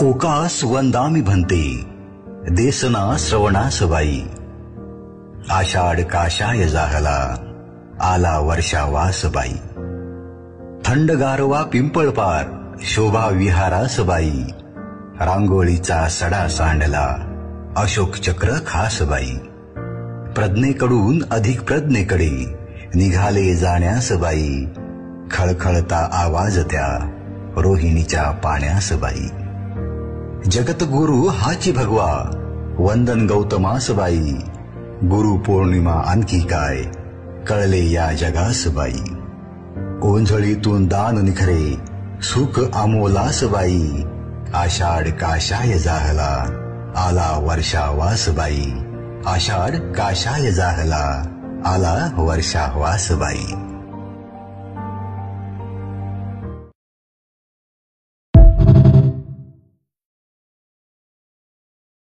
ओकास वंदामी भन्ते देसना श्रवणास बाई। आषाढ काशाय जाहला आला वर्षावास बाई। थंड गारवा पिंपळपार शोभा विहारास बाई। रांगोळीचा सडा सांडला अशोक चक्र खास बाई। प्रज्ञेकडून अधिक प्रज्ञेकडे निघाले जाण्यास बाई। खळखळता आवाज त्या रोहिणीच्या पाण्यास बाई। जगतगुरु हाची भगवा वंदन गौतमास बाई। गुरु पौर्णिमा आणखी काय कळले या जगास बाई। ओंझळीतून दान निखरे सुख आमोलास बाई। आषाढ काशाय जाहला आला वर्षावास बाई। आषाढ काशाय जाहला आला वर्षावास बाई।